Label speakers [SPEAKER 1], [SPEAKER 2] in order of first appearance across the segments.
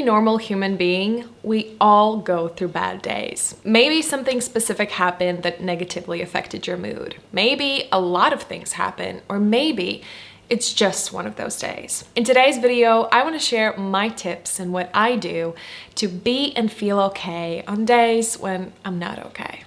[SPEAKER 1] any normal human being, we all go through bad days. Maybe something specific happened that negatively affected your mood. Maybe a lot of things happen, or maybe it's just one of those days. In today's video, I want to share my tips and what I do to be and feel okay on days when I'm not okay.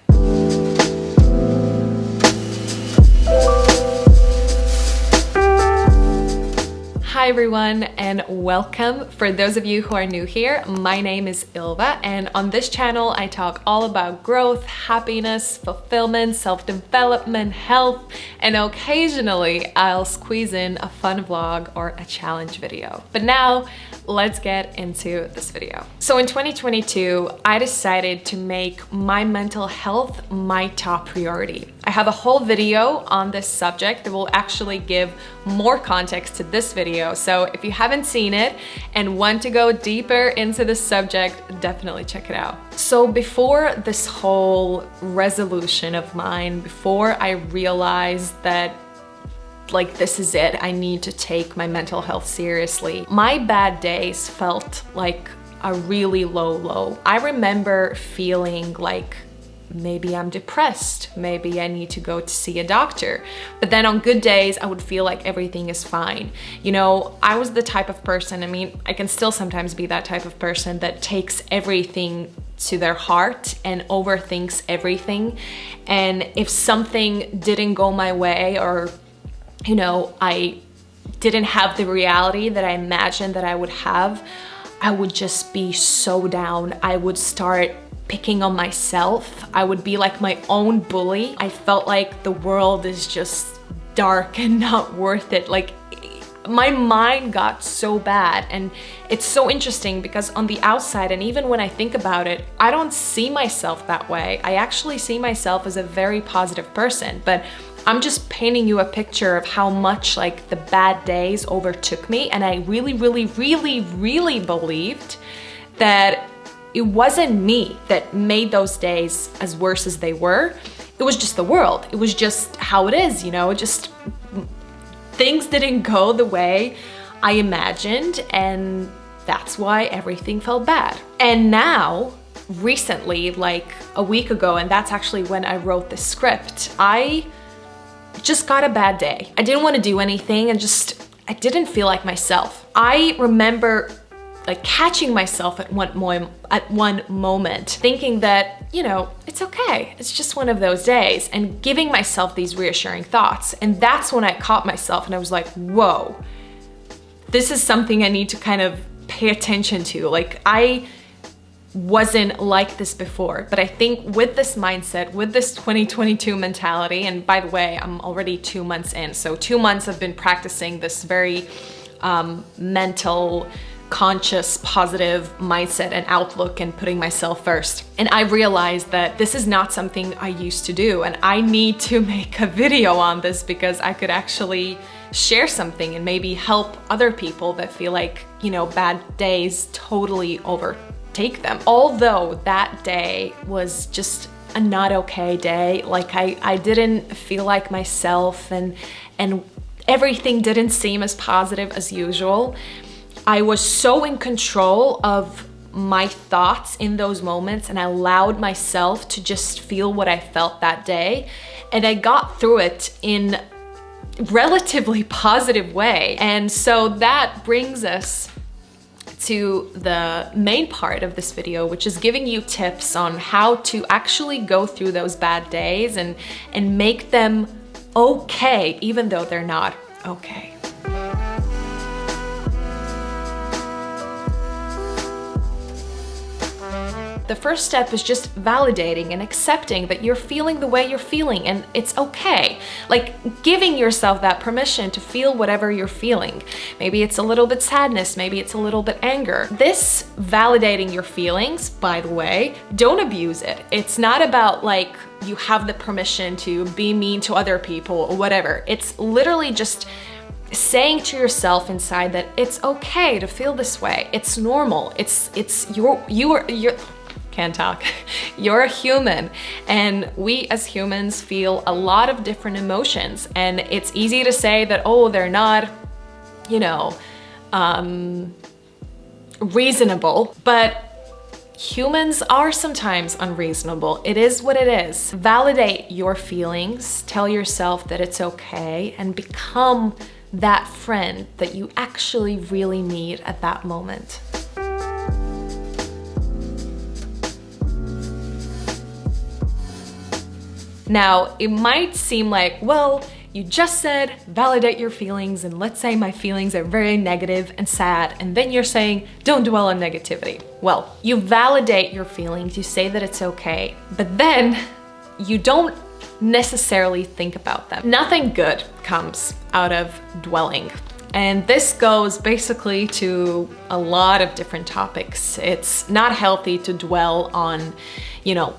[SPEAKER 1] Hi everyone and welcome. For those of you who are new here, my name is Ylva, and on this channel I talk all about growth, happiness, fulfillment, self-development, health, and occasionally I'll squeeze in a fun vlog or a challenge video. But now let's get into this video. So in 2022, I decided to make my mental health my top priority. I have a whole video on this subject that will actually give more context to this video. So if you haven't seen it and want to go deeper into this subject, definitely check it out. So before this whole resolution of mine, before I realized that like this is it, I need to take my mental health seriously, my bad days felt like a really low. I remember feeling like maybe I'm depressed, maybe I need to go to see a doctor. But then on good days, I would feel like everything is fine. You know, I was the type of person, I mean, I can still sometimes be that type of person that takes everything to their heart and overthinks everything. And if something didn't go my way, or, you know, I didn't have the reality that I imagined that I would have, I would just be so down. I would start picking on myself. I would be like my own bully. I felt like the world is just dark and not worth it. Like my mind got so bad, and it's so interesting because on the outside, and even when I think about it, I don't see myself that way. I actually see myself as a very positive person, but I'm just painting you a picture of how much like the bad days overtook me, and I really believed that it wasn't me that made those days as worse as they were. It was just the world. It was just how it is, you know, just things didn't go the way I imagined, and that's why everything felt bad. And now, recently, like a week ago, and that's actually when I wrote the script, I just got a bad day. I didn't want to do anything, and I didn't feel like myself. I remember like catching myself at one moment thinking that, you know, it's okay, it's just one of those days, and giving myself these reassuring thoughts. And that's when I caught myself and I was like, whoa, this is something I need to kind of pay attention to. Like I wasn't like this before, but I think with this mindset, with this 2022 mentality, and by the way, I'm already 2 months in, so 2 months I've been practicing this very mental, conscious, positive mindset and outlook, and putting myself first. And I realized that this is not something I used to do, and I need to make a video on this because I could actually share something and maybe help other people that feel like, you know, bad days totally overtake them. Although that day was just a not okay day, like I didn't feel like myself, and everything didn't seem as positive as usual. I was so in control of my thoughts in those moments, and I allowed myself to just feel what I felt that day. And I got through it in a relatively positive way. And so that brings us to the main part of this video, which is giving you tips on how to actually go through those bad days and make them okay, even though they're not okay. The first step is just validating and accepting that you're feeling the way you're feeling, and it's okay. Like giving yourself that permission to feel whatever you're feeling. Maybe it's a little bit sadness, maybe it's a little bit anger. This validating your feelings, by the way, don't abuse it. It's not about like you have the permission to be mean to other people or whatever. It's literally just saying to yourself inside that it's okay to feel this way. It's normal. You're a human, and we as humans feel a lot of different emotions, and it's easy to say that, oh, they're not, you know, reasonable, but humans are sometimes unreasonable. It is what it is. Validate your feelings, tell yourself that it's okay, and become that friend that you actually really need at that moment. Now, it might seem like, well, you just said validate your feelings, and let's say my feelings are very negative and sad, and then you're saying don't dwell on negativity. Well, you validate your feelings, you say that it's okay, but then you don't necessarily think about them. Nothing good comes out of dwelling. And this goes basically to a lot of different topics. It's not healthy to dwell on,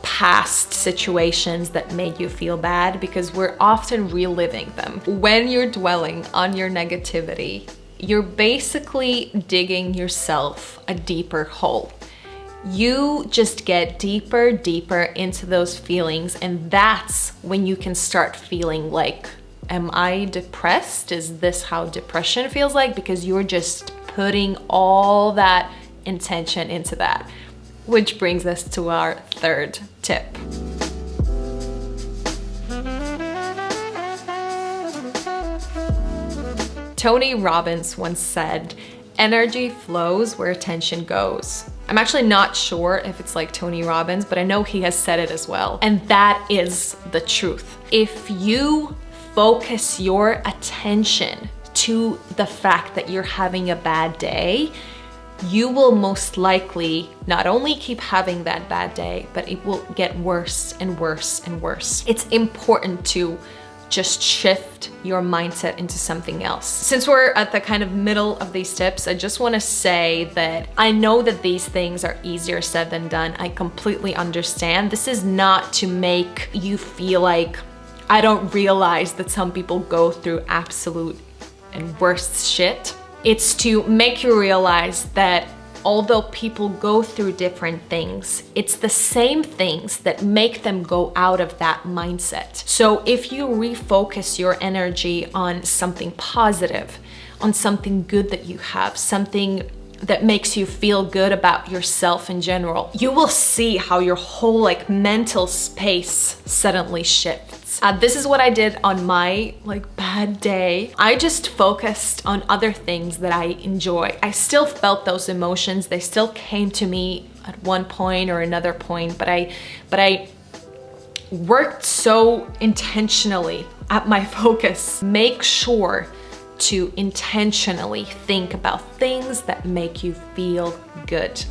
[SPEAKER 1] past situations that made you feel bad, because we're often reliving them. When you're dwelling on your negativity, you're basically digging yourself a deeper hole. You just get deeper into those feelings, and that's when you can start feeling like, am I depressed? Is this how depression feels like? Because you're just putting all that intention into that. Which brings us to our third tip. Tony Robbins once said, energy flows where attention goes. I'm actually not sure if it's like Tony Robbins, but I know he has said it as well. And that is the truth. If you focus your attention to the fact that you're having a bad day, you will most likely not only keep having that bad day, but it will get worse and worse and worse. It's important to just shift your mindset into something else. Since we're at the kind of middle of these tips, I just want to say that I know that these things are easier said than done. I completely understand. This is not to make you feel like I don't realize that some people go through absolute and worst shit. It's to make you realize that although people go through different things, it's the same things that make them go out of that mindset. So if you refocus your energy on something positive, on something good that you have, something that makes you feel good about yourself in general, you will see how your whole mental space suddenly shifts. This is what I did on my bad day. I just focused on other things that I enjoy. I still felt those emotions. They still came to me at one point or another point, but I worked so intentionally at my focus. Make sure to intentionally think about things that make you feel good.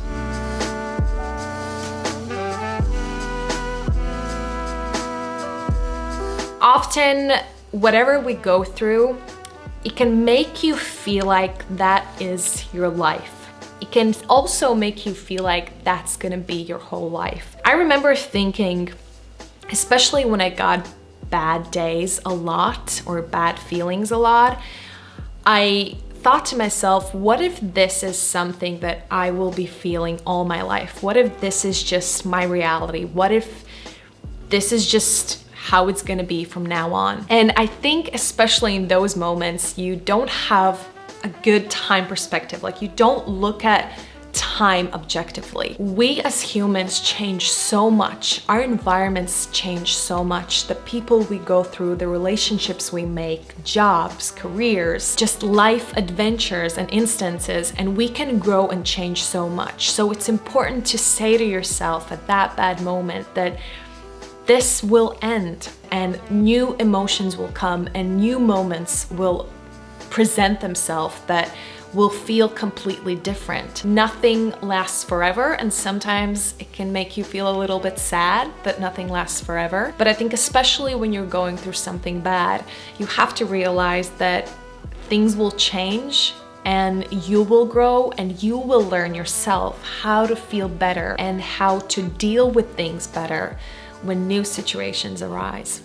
[SPEAKER 1] Often, whatever we go through, it can make you feel like that is your life. It can also make you feel like that's gonna be your whole life. I remember thinking, especially when I got bad days a lot or bad feelings a lot, I thought to myself, what if this is something that I will be feeling all my life? What if this is just my reality? What if this is just how it's gonna be from now on? And I think especially in those moments, you don't have a good time perspective. You don't look at time objectively. We as humans change so much. Our environments change so much. The people we go through, the relationships we make, jobs, careers, just life adventures and instances, and we can grow and change so much. So it's important to say to yourself at that bad moment that this will end and new emotions will come and new moments will present themselves that will feel completely different. Nothing lasts forever, and sometimes it can make you feel a little bit sad that nothing lasts forever. But I think especially when you're going through something bad, you have to realize that things will change and you will grow and you will learn yourself how to feel better and how to deal with things better when new situations arise.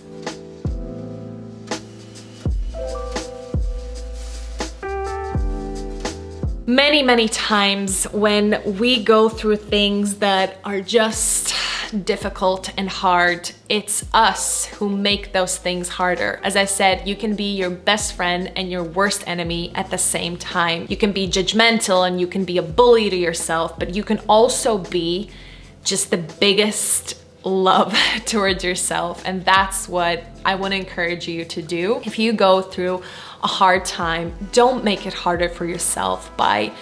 [SPEAKER 1] Many times when we go through things that are just difficult and hard, it's us who make those things harder. As I said, you can be your best friend and your worst enemy at the same time. You can be judgmental and you can be a bully to yourself, but you can also be just the biggest love towards yourself. And that's what I want to encourage you to do. If you go through a hard time, don't make it harder for yourself by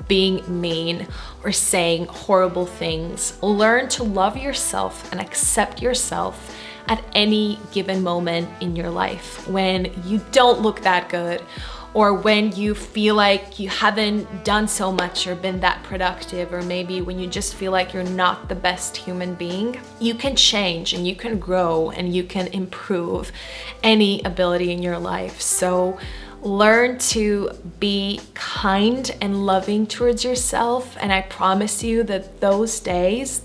[SPEAKER 1] being mean or saying horrible things. Learn to love yourself and accept yourself at any given moment in your life. When you don't look that good, or when you feel like you haven't done so much or been that productive, or maybe when you just feel like you're not the best human being, you can change and you can grow and you can improve any ability in your life. So learn to be kind and loving towards yourself, and I promise you that those days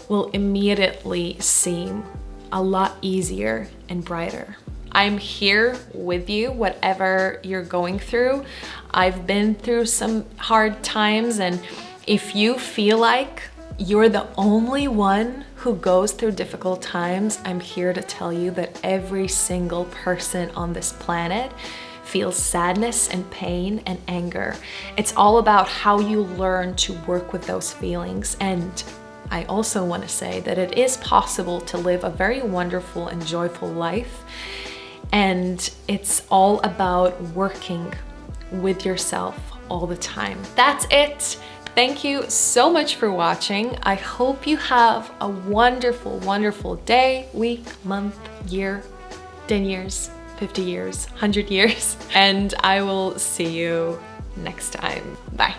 [SPEAKER 1] will immediately seem a lot easier and brighter. I'm here with you, whatever you're going through. I've been through some hard times, and if you feel like you're the only one who goes through difficult times, I'm here to tell you that every single person on this planet feels sadness and pain and anger. It's all about how you learn to work with those feelings. And I also want to say that it is possible to live a very wonderful and joyful life. And it's all about working with yourself all the time. That's it. Thank you so much for watching. I hope you have a wonderful, wonderful day, week, month, year, 10 years, 50 years, 100 years, and I will see you next time. Bye.